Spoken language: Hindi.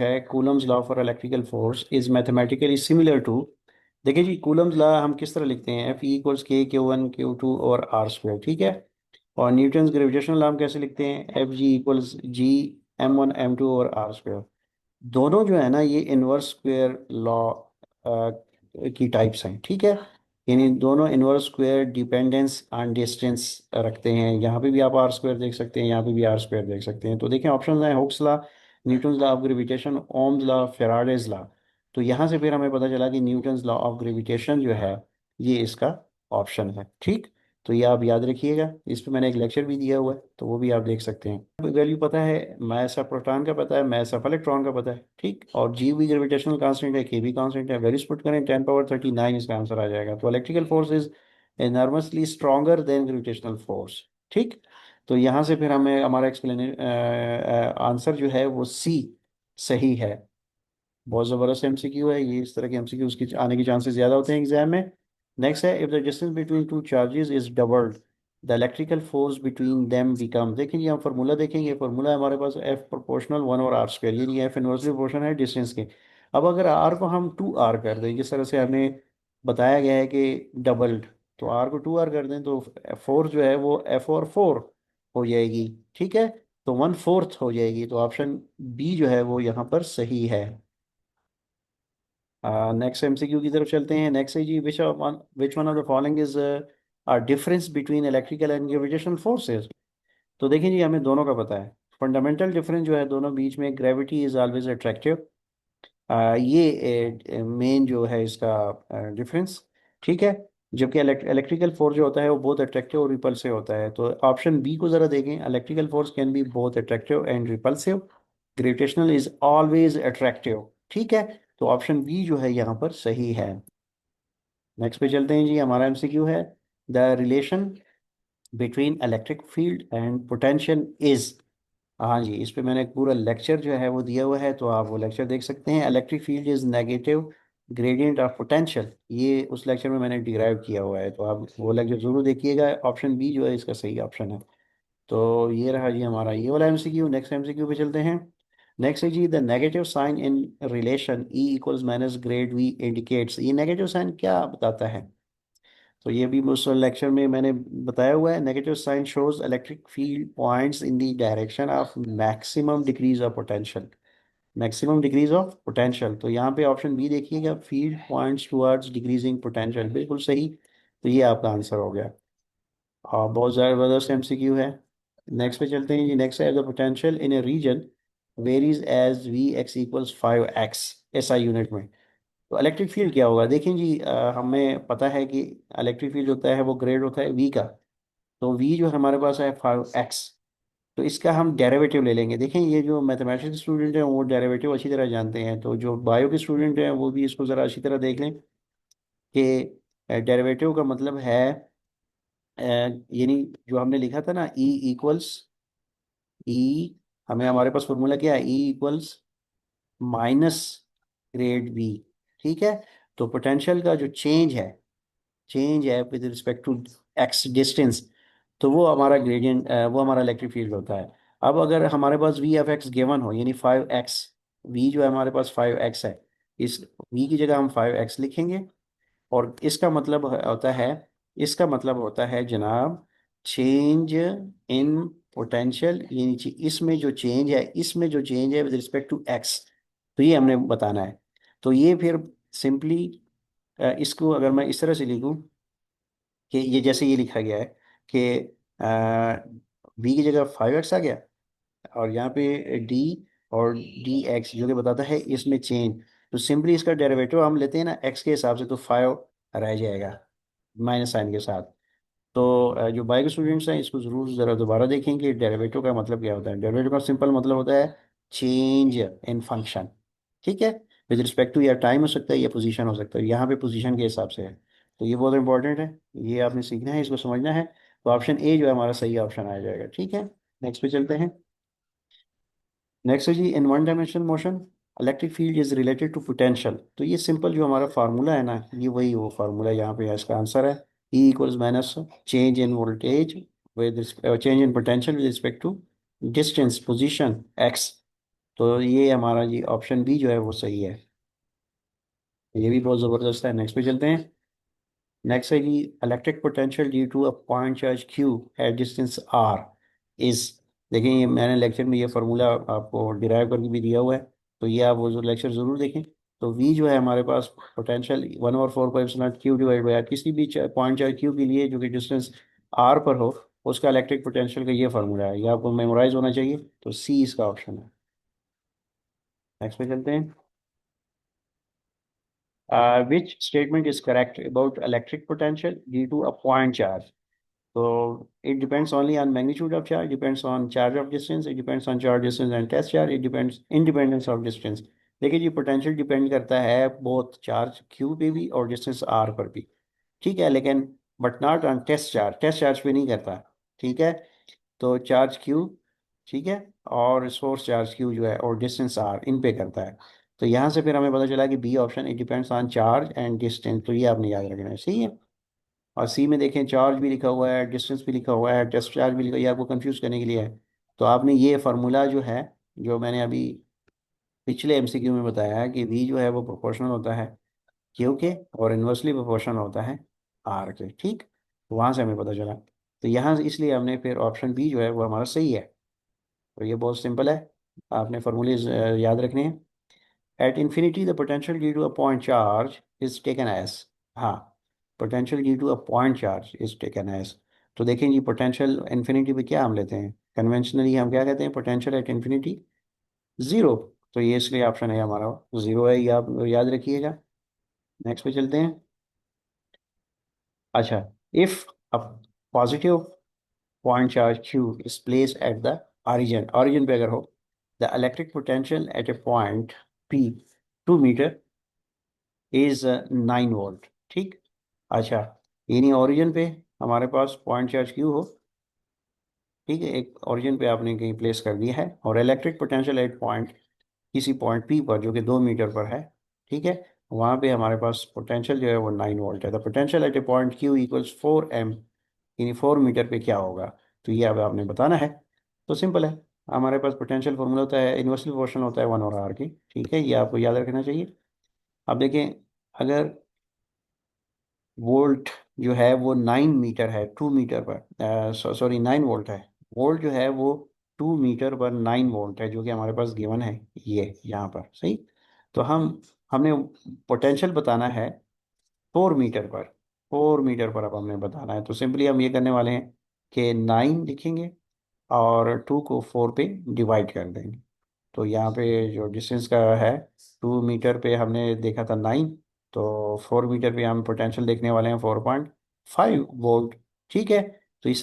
है Coulomb's law for electrical force is mathematically similar to. देखिए जी, कूलम्स लॉ हम किस तरह लिखते हैं, F equals K Q one Q two और आर स्क्वायर, ठीक है। और न्यूटन्स ग्रेविटेशनल लॉ हम कैसे लिखते हैं, F G equals G M one M two और आर स्क्वायर। दोनों जो है ना ये इनवर्स स्क्वायर लॉ की टाइप्स हैं, ठीक है। यानी दोनों inverse square dependence on distance रखते हैं। यहाँ पे भी आप आर स्क्वायर देख सकते हैं, यहाँ पे भी आर स्क्वायर देख सकते हैं। तो देखें ऑप्शन है Hooke's law, Newton's law of gravitation, Ohm's law, Faraday's law. तो यहाँ से फिर हमें पता चला कि न्यूटन्स लॉ ऑफ ग्रेविटेशन जो है ये इसका ऑप्शन है, ठीक। तो ये आप याद रखिएगा, इस पे मैंने एक लेक्चर भी दिया हुआ है, तो वो भी आप देख सकते हैं। वैल्यू पता है, मास ऑफ प्रोटॉन का पता है, मास ऑफ इलेक्ट्रॉन का पता है, ठीक। और जी भी ग्रेविटेशनल कांस्टेंट है, के भी कांस्टेंट है। वैल्यूज पुट करें 10 पावर 39 इसका आंसर आ जाएगा। तो electrical force is enormously stronger than gravitational force, ठीक। तो यहाँ से फिर हमें हमारा एक्सप्लेन आंसर जो है वो सी सही है। बहुत ज़बरदस्त एमसीक्यू है ये, इस तरह के एमसीक्यू उसके आने के चांसेस ज़्यादा होते हैं एग्जाम में। नेक्स्ट है, if the distance between two charges is doubled the electrical force between them become. देखेंगे हम फार्मूला देखेंगे, फार्मूला है हमारे पास एफ प्रोपोर्शनल वन और आर स्क्वायर, यानी एफ इनवर्सली प्रोपोर्शनल है डिस्टेंस के। अब अगर आर को हम टू आर कर दें, जिस तरह से हमें बताया गया है कि डबल्ड, तो आर को टू आर कर दें तो फोर्स जो है वो एफ और फोर हो जाएगी, ठीक है। तो वन फोर्थ हो जाएगी। तो ऑप्शन बी जो है वो यहाँ पर सही है। नेक्स्ट एमसीक्यू की तरफ चलते हैं। नेक्स्ट है जी, which one of the following is difference between electrical and gravitational forces. तो देखिए जी, हमें दोनों का पता है। फंडामेंटल डिफरेंस जो है दोनों बीच में, ग्रेविटी इज ऑलवेज अट्रैक्टिव। ये मेन जो है इसका डिफरेंस, ठीक है। जबकि इलेक्ट्रिकल फोर्स जो होता है वो बहुत अट्रैक्टिव और रिपल्सिव होता है। तो ऑप्शन बी को ज़रा देखें, electrical force can be both attractive and repulsive, gravitational is always attractive, ठीक है। तो ऑप्शन बी जो है यहाँ पर सही है। नेक्स्ट पे चलते हैं जी, हमारा एमसीक्यू है the relation between electric field and potential is. हाँ जी, इस पे मैंने एक पूरा लेक्चर जो है वो दिया हुआ है, तो आप वो लेक्चर देख सकते हैं। Electric field is negative gradient of potential, ये उस लेक्चर में मैंने डिराइव किया हुआ है, तो आप वो लेक्चर जरूर देखिएगा। ऑप्शन बी जो है इसका सही ऑप्शन है। तो ये रहा जी हमारा ये वाला एमसीक्यू। नेक्स्ट एमसीक्यू पे चलते हैं। नेक्स्ट है जी, the negative sign in relation E equals minus grad V indicates. ये नेगेटिव साइन क्या बताता है, तो ये भी उस लेक्चर में मैंने बताया हुआ है। Negative sign shows electric field points in the direction of maximum decrease of potential, maximum decrease of potential. तो यहाँ पे ऑप्शन बी देखिएगा, field points towards decreasing potential, बिल्कुल सही। तो ये आपका आंसर हो गया। और बहुत ज़बरदस्त एमसीक्यू है। नेक्स्ट पे चलते हैं जी। नेक्स्ट है the potential in a region varies as V X equals 5x SI unit में। तो इलेक्ट्रिक फील्ड क्या होगा, देखें जी, हमें पता है कि इलेक्ट्रिक फील्ड होता है वो ग्रेड होता है वी का। तो वी जो हमारे पास है 5x, तो इसका हम डेरिवेटिव ले लेंगे। देखें ये जो मैथमेटिक्स स्टूडेंट हैं वो डेरिवेटिव अच्छी तरह जानते हैं, तो जो बायो के स्टूडेंट हैं वो भी इसको ज़रा अच्छी तरह देख लें कि डेरिवेटिव का मतलब है यानी जो हमने लिखा था ना ई इक्वल्स ई, हमें हमारे पास फॉर्मूला क्या है, E equals minus grad V, ठीक है। तो पोटेंशियल का जो चेंज है with respect to X distance, तो वो हमारा ग्रेडियंट, वो हमारा इलेक्ट्रिक फील्ड होता है। अब अगर हमारे पास वी एफ एक्स गिवन हो, यानी 5x, वी जो है हमारे पास 5x है, इस वी की जगह हम 5x लिखेंगे। और इसका मतलब होता है जनाब चेंज इन पोटेंशियल, यानी इसमें जो चेंज है विद रिस्पेक्ट टू एक्स, तो ये हमने बताना है। तो ये फिर सिंपली इसको अगर मैं इस तरह से लिखूं कि ये जैसे ये लिखा गया है कि वी की जगह 5x आ गया, और यहाँ पे डी और डी एक्स जो कि बताता है इसमें चेंज। तो सिंपली इसका डेरिवेटिव हम लेते हैं ना एक्स के हिसाब से, तो 5 रह जाएगा माइनस साइन के साथ। तो जो बायो के स्टूडेंट्स हैं इसको जरूर ज़रा दोबारा देखें कि डेरिवेटिव का मतलब क्या होता है। डेरिवेटिव का सिंपल मतलब होता है चेंज इन फंक्शन, ठीक है। विद रिस्पेक्ट टू या टाइम हो सकता है या पोजीशन हो सकता है, यहाँ पे पोजीशन के हिसाब से है। तो ये बहुत इंपॉर्टेंट है, ये आपने सीखना है, इसको समझना है। तो ऑप्शन ए जो है हमारा सही ऑप्शन आ जाएगा, ठीक है। नेक्स्ट पे चलते हैं। नेक्स्ट है जी, in one dimensional motion electric field is related to potential. तो ये सिंपल जो हमारा फार्मूला है ना, ये वही वो फार्मूला यहाँ पे है, इसका आंसर है E equals minus change in voltage with change in potential with respect to distance position X. तो ये हमारा जी ऑप्शन बी जो है वो सही है। ये भी बहुत ज़बरदस्त है। नेक्स्ट पे चलते हैं। नेक्स्ट है जी, electric potential due to a point charge q at distance r is. देखें, ये मैंने लेक्चर में ये फार्मूला आपको डिराइव करके भी दिया हुआ है, तो ये आप वो जो लेक्चर ज़रूर देखें। तो वी जो है हमारे पास potential 1/4 pi q divide by किसी भी पॉइंट चार्ज क्यू के लिए जो कि डिस्टेंस आर पर हो, उसका इलेक्ट्रिक पोटेंशियल का ये फार्मूला है। ये आपको मेमोराइज होना चाहिए। तो सी इसका ऑप्शन है। नेक्स्ट पे चलते हैं। Which statement is correct about electric potential due to a point charge? So it depends only on magnitude of charge, depends on charge of distance, it depends on charge distance and test charge, it depends independence of distance। देखिए जी, पोटेंशियल डिपेंड करता है बोथ चार्ज क्यू पे भी और डिस्टेंस आर पर भी। ठीक है, लेकिन but not on test charge पे नहीं करता। ठीक है, तो चार्ज क्यू, ठीक है, और सोर्स चार्ज क्यू जो है और डिस्टेंस आर इन पे करता है। तो यहाँ से फिर हमें पता चला कि B option, it depends on charge and distance, तो ये आपने याद रखना है। सही है। और सी में देखें, चार्ज भी लिखा हुआ है, डिस्टेंस भी लिखा हुआ है, टेस्ट चार्ज भी लिखा हुआ है, ये आपको कंफ्यूज करने के लिए है। तो आपने ये फार्मूला जो है, जो मैंने अभी पिछले एमसीक्यू में बताया है कि वी जो है वो प्रोपोर्शनल होता है क्यू के और इन्वर्सली प्रोपोर्शनल होता है आर के। ठीक, वहाँ से हमें पता चला। तो यहाँ से इसलिए हमने फिर ऑप्शन बी जो है वो हमारा सही है। तो ये बहुत सिंपल है, आपने फार्मूले याद रखने हैं। At infinity the potential due to a point charge is taken as. हाँ, potential due to a point charge is taken as. तो देखें जी, पोटेंशियल इन्फिनिटी पे क्या हम लेते हैं, कन्वेंशनली हम क्या कहते हैं, पोटेंशियल एट इन्फिनिटी जीरो। तो ये इसलिए ऑप्शन है हमारा जीरो है, ये आप याद रखिएगा। नेक्स्ट पे चलते हैं। अच्छा, if a positive point charge Q is place at the origin पे अगर हो, the electric potential at a point P 2 metre is 9 volt. ठीक। अच्छा, यानी ओरिजिन पे हमारे पास पॉइंट चार्ज क्यू हो, ठीक है, एक ओरिजिन पे आपने कहीं प्लेस कर दिया है, और इलेक्ट्रिक पोटेंशियल एट पॉइंट, किसी पॉइंट पी पर जो कि 2 मीटर पर है, ठीक है, वहाँ पे हमारे पास पोटेंशियल जो है वो 9 वोल्ट है। तो potential at a point Q equals 4 M, यानी 4 मीटर पे क्या होगा। तो ये अब आपने बताना है। तो सिंपल है, हमारे पास पोटेंशियल फॉर्मूला होता है, इन्वर्सली प्रोपोर्शनल होता है 1/r की। ठीक है, ये आपको याद रखना चाहिए। अब देखें, अगर वोल्ट जो है वो 9 मीटर है 2 मीटर पर, सॉरी 9 वोल्ट है, वोल्ट जो है वो 2 मीटर पर 9 वोल्ट है, जो कि हमारे पास गिवन है ये यहाँ पर। सही। तो हमने पोटेंशियल बताना है 4 मीटर पर। 4 मीटर पर अब हमने बताना है, तो सिंपली हम ये करने वाले हैं कि 9 लिखेंगे और 2 को 4 पे डिवाइड कर देंगे। तो यहाँ पे जो डिस्टेंस का है, 2 मीटर पे हमने देखा था 9, तो 4 मीटर पे हम पोटेंशियल देखने वाले हैं 4.5 वोल्ट। ठीक है,